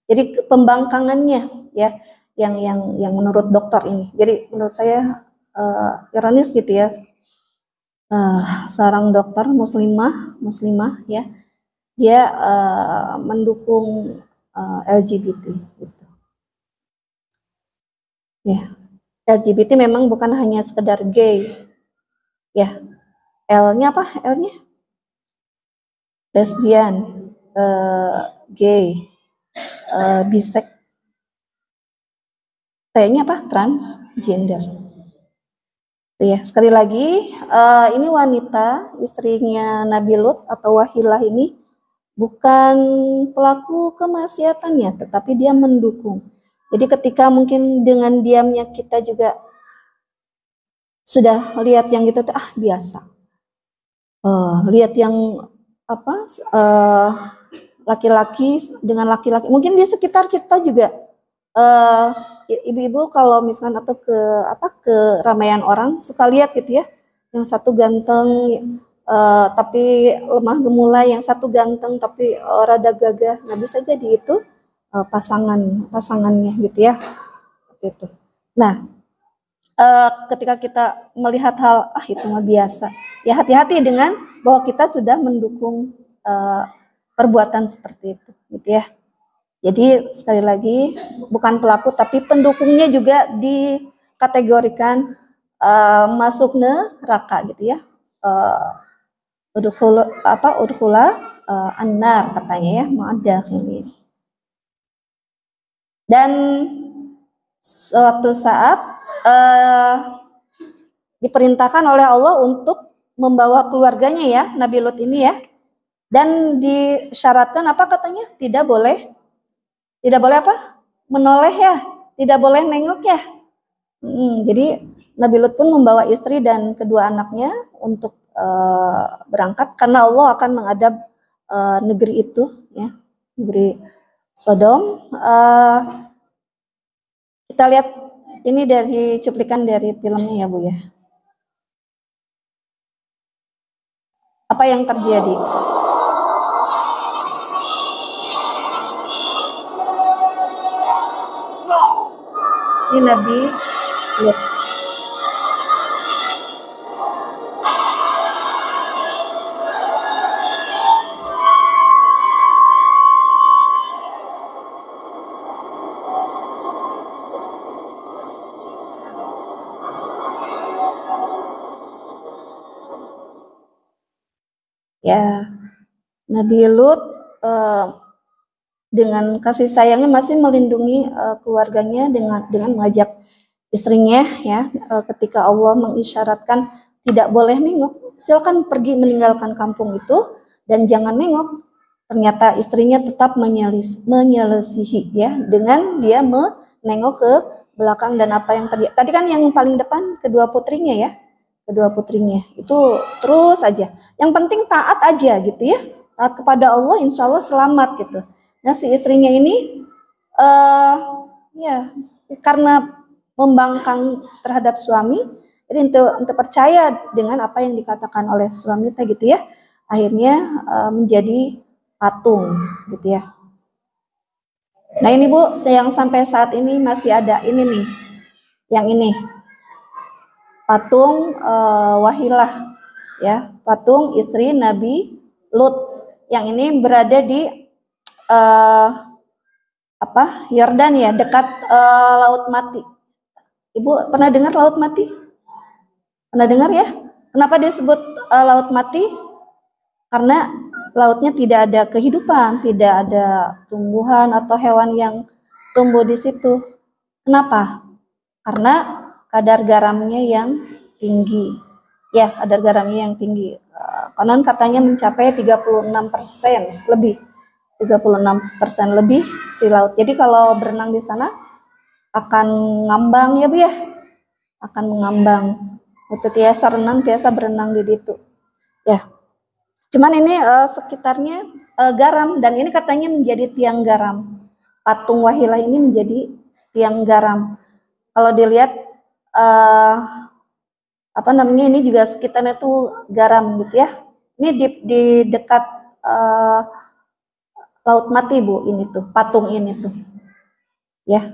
Jadi pembangkangannya ya, yang menurut dokter ini. Jadi menurut saya ironis gitu ya, seorang dokter muslimah ya, dia mendukung LGBT gitu. Ya, LGBT memang bukan hanya sekedar gay ya. L-nya apa? L-nya lesbian, gay, bisek, T-nya apa? Transgender. Ya, sekali lagi, ini wanita, istrinya Nabi Lut atau Wahilah ini bukan pelaku kemaksiatannya, tetapi dia mendukung. Jadi ketika mungkin dengan diamnya kita juga sudah lihat yang gitu, biasa. Lihat yang apa, laki-laki dengan laki-laki, mungkin di sekitar kita juga, ibu-ibu kalau misalkan atau ke ramaian orang suka lihat gitu ya, yang satu ganteng tapi lemah gemulai, yang satu ganteng tapi rada gagah. Nah, bisa jadi itu pasangannya gitu ya, seperti itu. Nah, ketika kita melihat hal itu mah biasa, ya hati-hati dengan bahwa kita sudah mendukung perbuatan seperti itu gitu ya. Jadi sekali lagi, bukan pelaku tapi pendukungnya juga dikategorikan masuk neraka gitu ya. Udkhula annar katanya ya, ma'adakhilin. Dan suatu saat diperintahkan oleh Allah untuk membawa keluarganya ya, Nabi Lut ini ya. Dan disyaratkan apa katanya? Tidak boleh apa? menoleh ya, tidak boleh nengok ya. Jadi Nabi Lut pun membawa istri dan kedua anaknya untuk berangkat karena Allah akan mengadab negeri itu, ya, negeri Sodom. Kita lihat ini dari cuplikan dari filmnya ya Bu ya. Apa yang terjadi? Ini Nabi Lut. Ya, Nabi Lut dengan kasih sayangnya masih melindungi keluarganya dengan mengajak istrinya, ya, ketika Allah mengisyaratkan tidak boleh nengok, silakan pergi meninggalkan kampung itu dan jangan nengok. Ternyata istrinya tetap menyelisihi, ya, dengan dia menengok ke belakang. Dan apa yang terjadi tadi kan, yang paling depan kedua putrinya, ya, kedua putrinya itu terus aja, yang penting taat aja gitu ya, taat kepada Allah, insya Allah selamat gitu. Nah, si istrinya ini ya karena membangkang terhadap suami, jadi untuk percaya dengan apa yang dikatakan oleh suami gitu ya, akhirnya menjadi patung gitu ya. Nah ini Bu, yang sampai saat ini masih ada ini nih, yang ini patung Wahilah, ya, patung istri Nabi Lut, yang ini berada di Yordan ya, dekat Laut Mati. Ibu pernah dengar Laut Mati? Pernah dengar ya? Kenapa disebut Laut Mati? Karena lautnya tidak ada kehidupan, tidak ada tumbuhan atau hewan yang tumbuh di situ. Kenapa? Karena kadar garamnya yang tinggi. Ya, kadar garamnya yang tinggi. Konon katanya mencapai 36% lebih. 36% lebih si laut. Jadi kalau berenang di sana akan ngambang ya Bu ya. Akan mengambang. Itu tiasa renang, tiasa berenang di situ. Ya. Cuman ini sekitarnya garam, dan ini katanya menjadi tiang garam. Patung Wahilah ini menjadi tiang garam. Kalau dilihat ini juga sekitarnya tuh garam gitu ya. Ini di dekat Laut Mati Bu, ini tuh patung ini tuh, ya,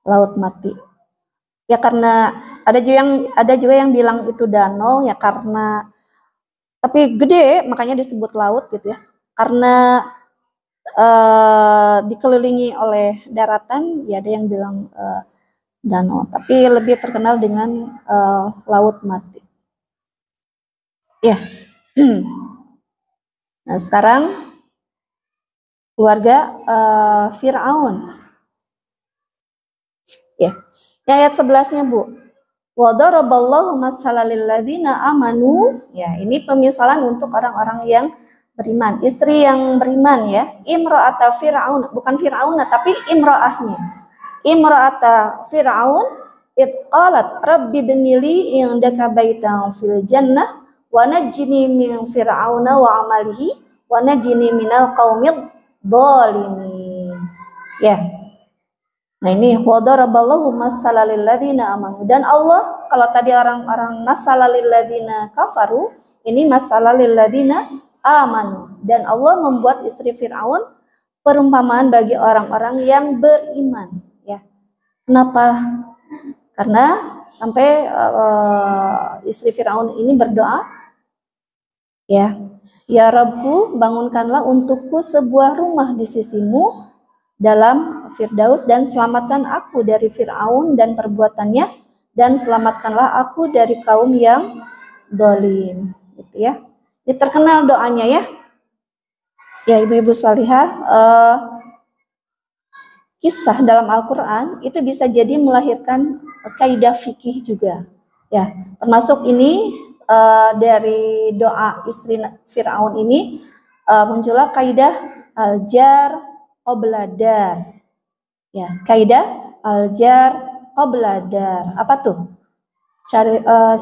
Laut Mati. Ya karena ada juga yang bilang itu danau ya, karena tapi gede makanya disebut laut gitu ya. Karena dikelilingi oleh daratan, ya ada yang bilang danau, tapi lebih terkenal dengan Laut Mati. Ya. Nah, sekarang keluarga Fir'aun. Ya. Ayat 11-nya Bu. Wa daraballahu matsalan lil ladzina amanu. Ya, ini pemisalan untuk orang-orang yang beriman, istri yang beriman ya. Imra'ata Fir'aun, bukan Fir'aun tapi imra'ahnya. Imra'ata Fir'aun id qalat rabbi binili indaka baitan fil jannah wa najjini min fir'auna wa amalihi wa najjini minal qaumid dhalimin. Ya. Nah ini wadaraballahu masalalil ladzina amanu, dan Allah, kalau tadi orang-orang masalalil ladzina kafaru, ini masalalil ladzina amanu, dan Allah membuat istri Fir'aun perumpamaan bagi orang-orang yang beriman, ya. Kenapa? Karena sampai istri Fir'aun ini berdoa, ya, ya Rabbku, bangunkanlah untukku sebuah rumah di sisimu dalam Firdaus, dan selamatkan aku dari Fir'aun dan perbuatannya, dan selamatkanlah aku dari kaum yang zalim, gitu ya. Ini terkenal doanya ya. Ya ibu-ibu salihah, kisah dalam Al-Quran itu bisa jadi melahirkan kaidah fikih juga, ya. Termasuk ini dari doa istri Fir'aun ini muncullah kaidah al-jar qabla dar. Ya, kaidah aljar qabla dar. Apa tuh?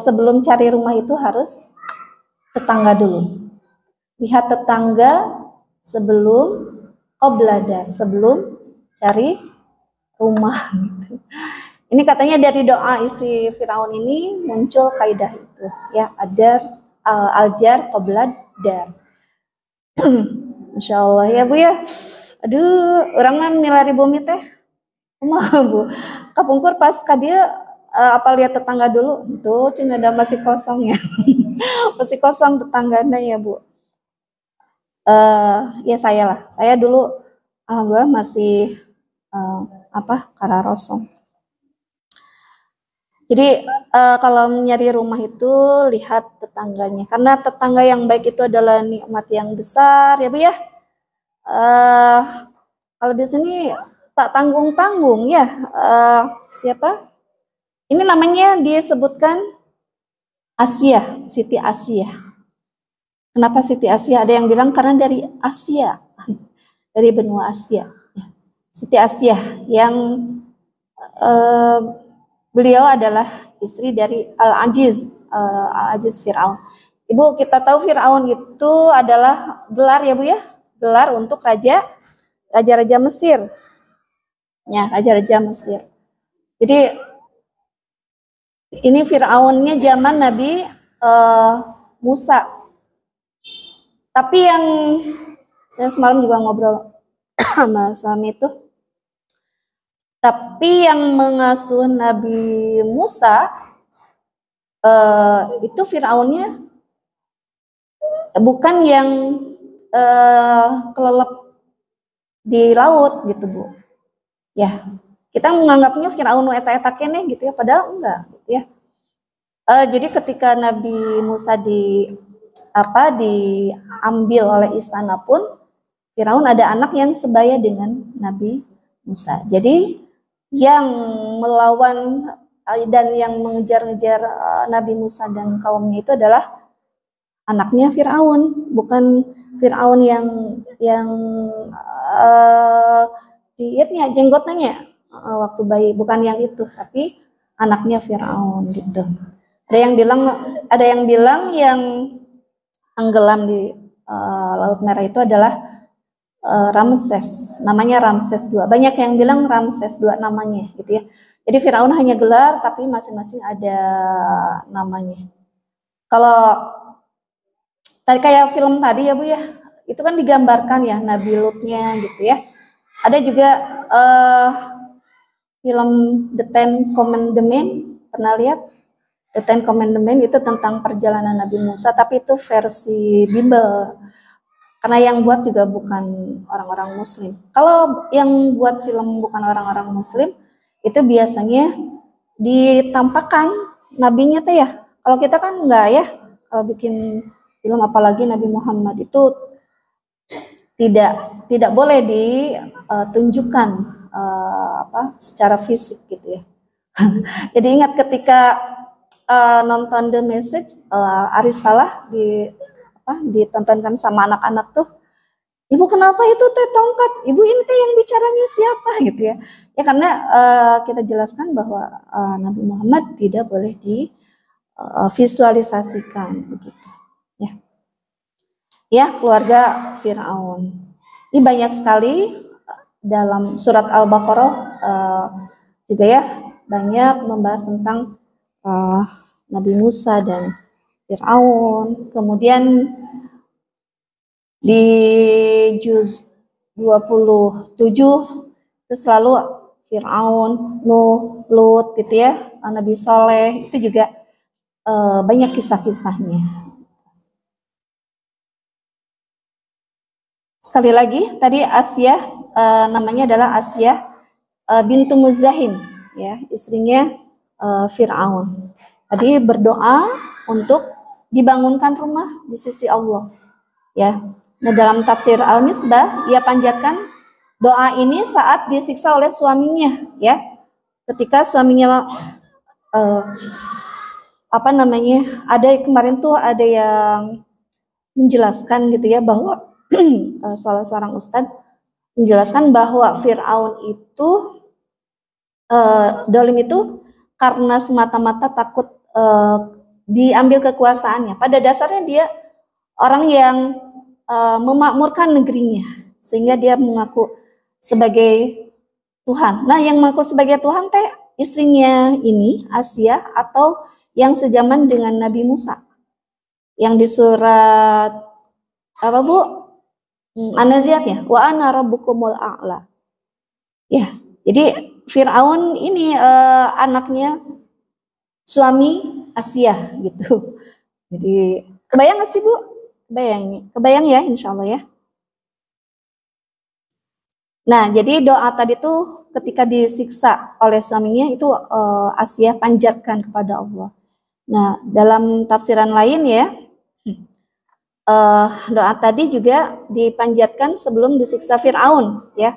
Sebelum cari rumah itu harus tetangga dulu. Lihat tetangga sebelum qabla dar, sebelum cari rumah. Gitu. Ini katanya dari doa istri Firaun ini muncul kaidah itu, ya, adar aljar qabla dar. Masya Allah ya Bu ya. Aduh, orang kan milari bumi teh. Kumaha Bu? Kapungkur pas kadia apa lihat tetangga dulu, tuh cina ada masih kosong ya. Masih kosong tetangganya ya Bu. Ya saya lah. Saya dulu alhamdulillah masih kararosong. Jadi kalau nyari rumah itu lihat tetangganya, karena tetangga yang baik itu adalah nikmat yang besar ya Bu ya. Kalau di sini tak tanggung-tanggung ya. Siapa? Ini namanya disebutkan Asia, Siti Asia. Kenapa Siti Asia? Ada yang bilang karena dari Asia, dari benua Asia. Siti Asia yang beliau adalah istri dari Al-Aziz, Al-Aziz Fir'aun. Ibu, kita tahu Fir'aun itu adalah gelar ya Bu ya, gelar untuk raja-raja Mesir. Ya, raja-raja Mesir. Jadi ini Fir'aunnya zaman Nabi Musa. Tapi yang saya semalam juga ngobrol sama suami itu. Tapi yang mengasuh Nabi Musa itu Fir'aunnya bukan yang kelelep di laut gitu Bu. Ya, kita menganggapnya Fir'aun eta-eta keneh gitu ya, padahal enggak gitu ya. Jadi ketika Nabi Musa diambil oleh istana pun, Firaun ada anak yang sebaya dengan Nabi Musa. Jadi yang melawan dan yang mengejar-ngejar Nabi Musa dan kaumnya itu adalah anaknya Firaun, bukan Firaun yang dietnya jenggotnya waktu bayi, bukan yang itu, tapi anaknya Firaun gitu. Ada yang bilang yang tenggelam di Laut Merah itu adalah Ramses, namanya Ramses II. Banyak yang bilang Ramses II namanya gitu ya. Jadi Firaun hanya gelar tapi masing-masing ada namanya. Kalau tadi kayak film tadi ya Bu ya, itu kan digambarkan ya Nabi Lutnya gitu ya. Ada juga film The Ten Commandments, pernah lihat? The Ten Commandments itu tentang perjalanan Nabi Musa, tapi itu versi Bible. Karena yang buat juga bukan orang-orang Muslim. Kalau yang buat film bukan orang-orang Muslim, itu biasanya ditampakkan nabinya teh ya. Kalau kita kan enggak ya. Kalau bikin film apalagi Nabi Muhammad itu tidak boleh ditunjukkan secara fisik gitu ya. Jadi ingat ketika nonton The Message, Arisalah ditontonkan sama anak-anak tuh, ibu kenapa itu teh tongkat? Ibu ini teh yang bicaranya siapa gitu ya? Ya karena kita jelaskan bahwa Nabi Muhammad tidak boleh divisualisasikan begitu. Ya keluarga Firaun. Ini banyak sekali dalam surat Al-Baqarah juga ya, banyak membahas tentang Nabi Musa dan Fir'aun. Kemudian di juz 27 itu selalu Fir'aun, Nuh, Lut gitu ya, Nabi Soleh, itu juga banyak kisah-kisahnya. Sekali lagi tadi Asia namanya adalah Asia bintu Muzahin ya, istrinya Fir'aun. Tadi berdoa untuk dibangunkan rumah di sisi Allah. Ya. Nah, dalam tafsir Al-Misbah, ia panjatkan doa ini saat disiksa oleh suaminya, ya. Ketika suaminya ada kemarin tuh ada yang menjelaskan gitu ya bahwa salah seorang ustadz menjelaskan bahwa Fir'aun itu dolim itu karena semata-mata takut diambil kekuasaannya. Pada dasarnya dia orang yang memakmurkan negerinya, sehingga dia mengaku sebagai Tuhan. Nah, yang mengaku sebagai Tuhan teh istrinya ini, Asia, atau yang sejaman dengan Nabi Musa. Yang di surat apa Bu? An-Naziat ya, wa ana rabbukumul a'la. Ya, jadi Firaun ini anaknya suami Asia gitu. Jadi kebayang nggak sih Bu? Kebayang ya, insya Allah ya. Nah, jadi doa tadi tuh ketika disiksa oleh suaminya itu Asia panjatkan kepada Allah. Nah, dalam tafsiran lain ya, doa tadi juga dipanjatkan sebelum disiksa Firaun ya.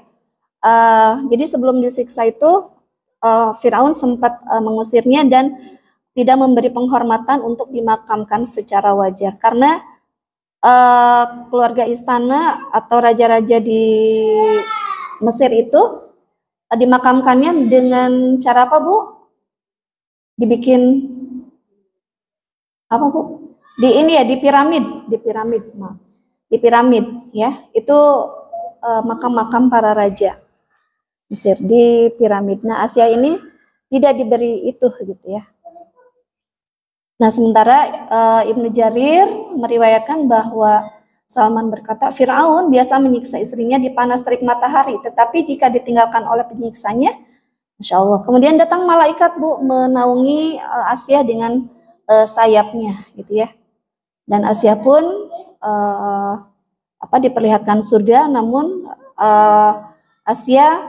Jadi sebelum disiksa itu Firaun sempat mengusirnya dan tidak memberi penghormatan untuk dimakamkan secara wajar karena keluarga istana atau raja-raja di Mesir itu dimakamkannya dengan cara apa Bu? Dibikin apa Bu? Di ini ya, di piramid ya. Itu makam-makam para raja Mesir di piramid. Nah, Asia ini tidak diberi itu gitu ya. Nah, sementara Ibnu Jarir meriwayatkan bahwa Salman berkata, Firaun biasa menyiksa istrinya di panas terik matahari, tetapi jika ditinggalkan oleh penyiksanya, Masya Allah. Kemudian datang malaikat Bu menaungi Asia dengan sayapnya gitu ya. Dan Asia pun diperlihatkan surga, namun Asia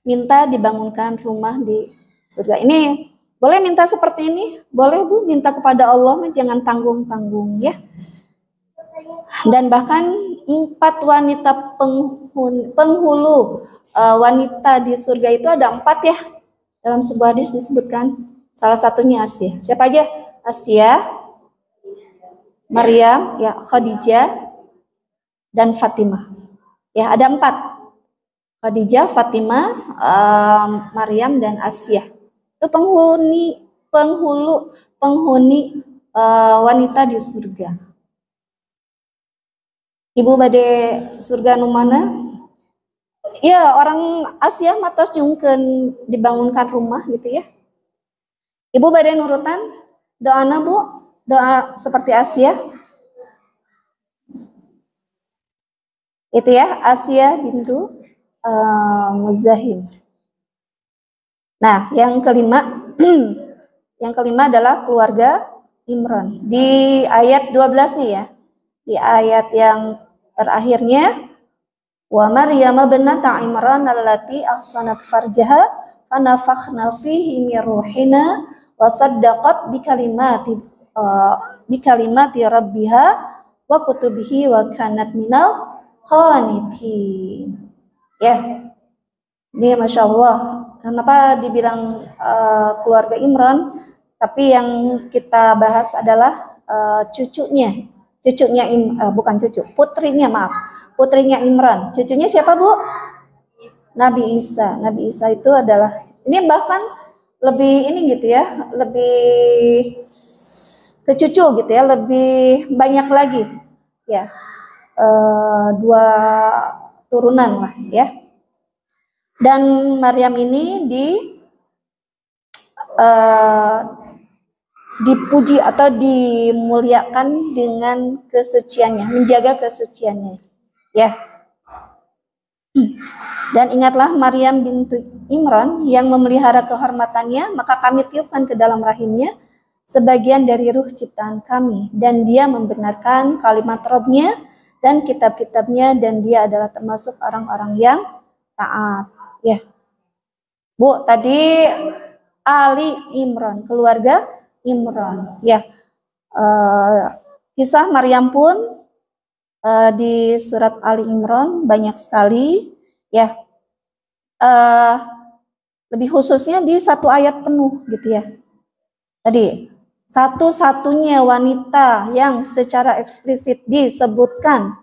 minta dibangunkan rumah di surga. Ini boleh minta seperti ini? Boleh Bu, minta kepada Allah, jangan tanggung-tanggung ya. Dan bahkan 4 wanita penghulu wanita di surga itu ada 4 ya. Dalam sebuah hadis disebutkan, salah satunya Asia. Siapa aja? Asia, Maryam, ya Khadijah, dan Fatimah. Ya, ada 4. Khadijah, Fatimah, Maryam, dan Asia. Itu penghuni wanita di surga. Ibu bade surga nu mana? Ya, orang Asia matos jungkeun dibangunkan rumah gitu ya. Ibu bade nurutan doana Bu? Doa seperti Asia. Itu ya, Asia bintu Muzahim. Nah, yang kelima adalah keluarga Imran. Di ayat 12 nih ya. Di ayat yang terakhirnya, wa Maryam binata Imran allati ahsanat farjaha fanafakhna fihi min ruhina wa saddaqat bi kalimati rabbiha wa kutubihi wa kanat minal qanitin. Ya. Ini Masya Allah. Kenapa dibilang keluarga Imran? Tapi yang kita bahas adalah putrinya Imran. Cucunya siapa Bu? Nabi Isa. Nabi Isa itu adalah, ini bahkan lebih ini gitu ya, lebih ke cucu gitu ya, lebih banyak lagi ya, 2 turunan lah ya. Dan Maryam ini dipuji atau dimuliakan dengan kesuciannya, menjaga kesuciannya ya. Dan ingatlah Maryam bintu Imran yang memelihara kehormatannya, maka kami tiupkan ke dalam rahimnya sebagian dari ruh ciptaan kami, dan dia membenarkan kalimat Rabb-nya dan kitab-kitabnya, dan dia adalah termasuk orang-orang yang taat ya. Bu, tadi Ali Imran, keluarga Imran ya. Kisah Maryam pun di surat Ali Imran banyak sekali ya. Lebih khususnya di 1 ayat penuh gitu ya. Tadi satu-satunya wanita yang secara eksplisit disebutkan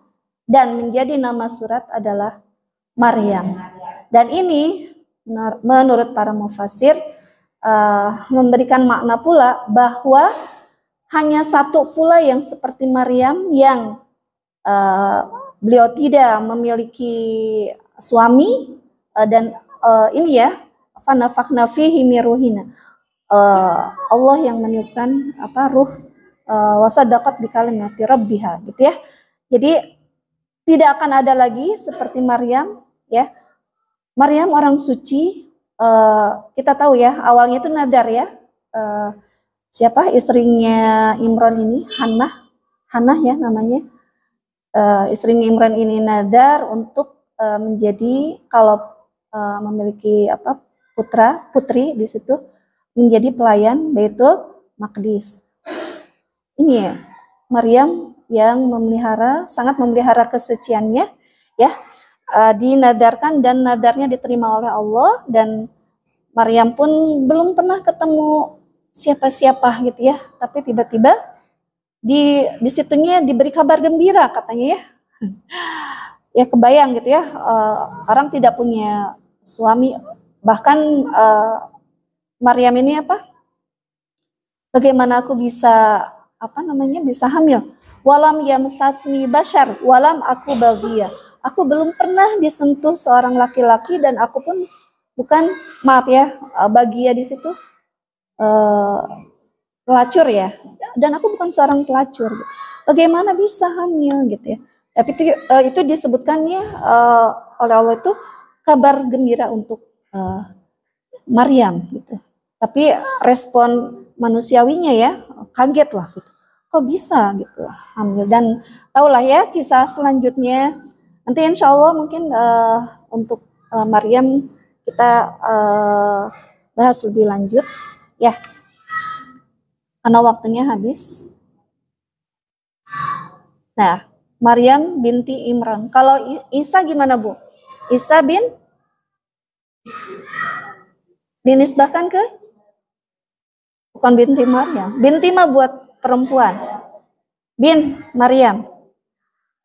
dan menjadi nama surat adalah Maryam. Dan ini menurut para mufassir memberikan makna pula bahwa hanya satu pula yang seperti Maryam yang beliau tidak memiliki suami dan ini ya fanafakhna fihi min ruhina. Allah yang meniupkan ruh wasadaqat bi kalimati rabbiha gitu ya. Jadi tidak akan ada lagi seperti Maryam ya. Maryam orang suci, kita tahu ya awalnya itu nadar ya. Siapa istrinya Imran ini, Hannah ya namanya. Istrinya Imran ini nadar untuk menjadi kalau memiliki putri di situ menjadi pelayan Baitul Maqdis. Ini ya, Maryam yang sangat memelihara kesuciannya ya, dinadarkan dan nadarnya diterima oleh Allah, dan Maryam pun belum pernah ketemu siapa-siapa gitu ya, tapi tiba-tiba di situnya diberi kabar gembira katanya ya. Ya kebayang gitu ya, orang tidak punya suami, bahkan Maryam ini bagaimana aku bisa bisa hamil? Walam yamsasni bashar, walam aku bagia. Aku belum pernah disentuh seorang laki-laki dan aku pun bukan, maaf ya, bagia di situ pelacur ya. Dan aku bukan seorang pelacur. Gitu. Bagaimana bisa hamil gitu ya? Tapi itu disebutkannya oleh Allah itu kabar gembira untuk Maryam gitu. Tapi respon manusiawinya ya kaget lah gitu. Kok bisa gitu hamil, dan tahulah ya kisah selanjutnya nanti insya Allah mungkin untuk Maryam kita bahas lebih lanjut ya karena waktunya habis. Nah, Maryam binti Imran. Kalau Isa gimana Bu? Isa dinisbahkan ke? Bukan binti Maryam. Binti mah buat perempuan. Bin Maryam.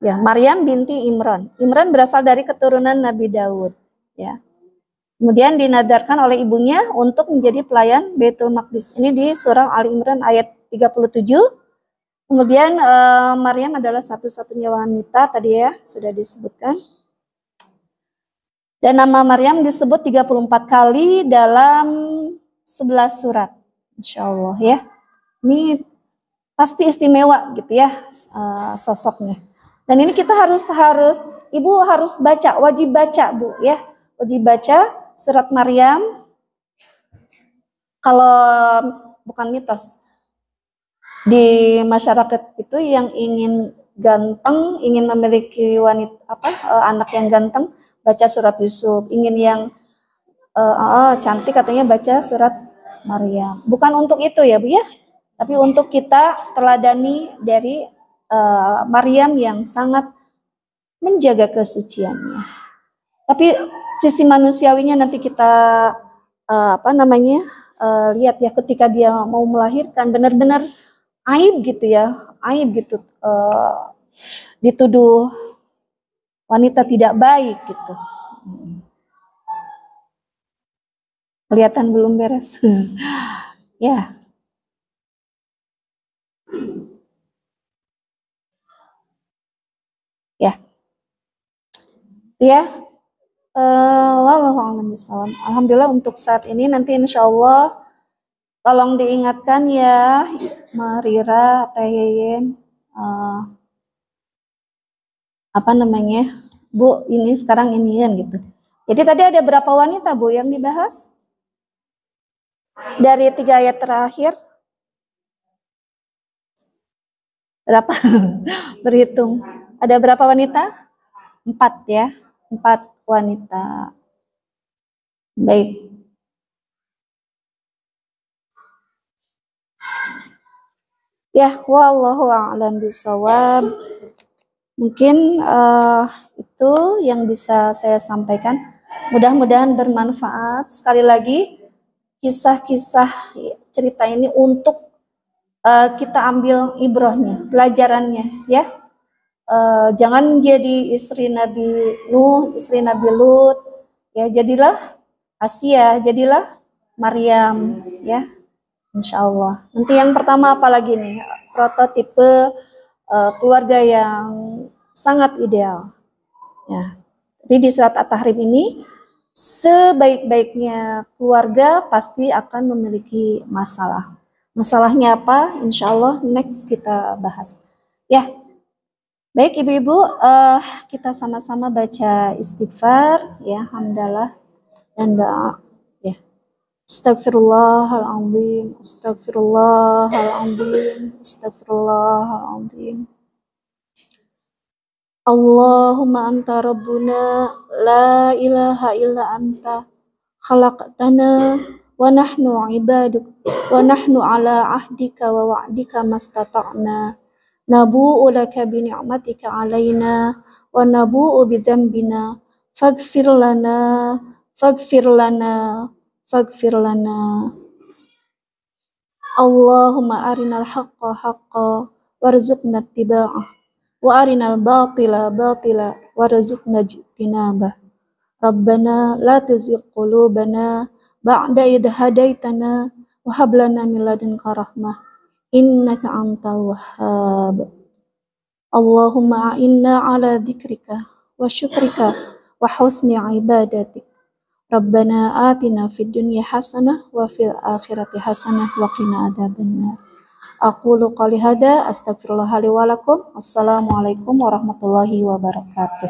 Ya, Maryam binti Imran. Imran berasal dari keturunan Nabi Daud. Ya. Kemudian dinadarkan oleh ibunya untuk menjadi pelayan Baitul Maqdis. Ini di surah Ali Imran ayat 37. Kemudian Maryam adalah satu-satunya wanita tadi ya sudah disebutkan. Dan nama Maryam disebut 34 kali dalam 11 surat. Insya Allah ya. Ini pasti istimewa gitu ya sosoknya. Dan ini kita harus Ibu harus baca, wajib baca Bu ya. Wajib baca surat Maryam. Kalau bukan mitos. Di masyarakat itu yang ingin ganteng, ingin memiliki anak yang ganteng, baca surat Yusuf. Ingin yang cantik katanya baca surat Maryam. Bukan untuk itu ya Bu ya, tapi untuk kita teladani dari Maryam yang sangat menjaga kesuciannya. Tapi sisi manusiawinya nanti kita lihat ya ketika dia mau melahirkan benar-benar aib gitu ya, dituduh wanita tidak baik gitu. Kelihatan belum beres. Ya. Ya. Ya. Alhamdulillah untuk saat ini, nanti insya Allah tolong diingatkan ya Marira, Teh Yeyen, Bu, ini sekarang ini kan gitu. Jadi tadi ada berapa wanita Bu yang dibahas? Dari 3 ayat terakhir? Berapa? Berhitung. Ada berapa wanita? 4 ya. 4 wanita. Baik. Ya, wallahu a'lam bishawab. Mungkin itu yang bisa saya sampaikan. Mudah-mudahan bermanfaat. Sekali lagi, kisah-kisah cerita ini untuk kita ambil ibrahnya, pelajarannya ya. Jangan jadi istri Nabi Nuh, istri Nabi Lut, ya jadilah Asia, jadilah Maryam, ya, insya Allah. Nanti yang pertama apa lagi nih? Prototipe keluarga yang sangat ideal. Ya. Jadi di surat At-Tahrim ini, sebaik-baiknya keluarga pasti akan memiliki masalah. Masalahnya apa? Insya Allah next kita bahas. Ya, baik ibu-ibu, kita sama-sama baca istighfar, ya, hamdalah dan doa. Ya, astagfirullahaladzim, astagfirullahaladzim, astagfirullahaladzim. Allahumma anta rabbuna la ilaha illa anta khalaqtana wa nahnu ibaduk wa nahnu ala ahdika wa wa'dika mastata'na nabu'u laka bi ni'matika alaina wa nabu'u bi dzambina faghfir lana faghfir lana faghfir lana. Allahumma arinal haqqa haqqa warzuqna ittiba'ah wa arinal batila batila warzuqna ijtinabah. Rabbana la tuzigh qulubana ba'da idh hadaitana wa hab lana min ladunka rahmah innaka antal wahhab. Allahumma a'inna ala dzikrika wa syukrika wa husni ibadatik. Rabbana atina fid dunya hasanah wa fil akhirati hasanah wa qina adzabannar. Aqulu qouli hadza astaghfirullah li wa lakum. Assalamualaikum warahmatullahi wabarakatuh.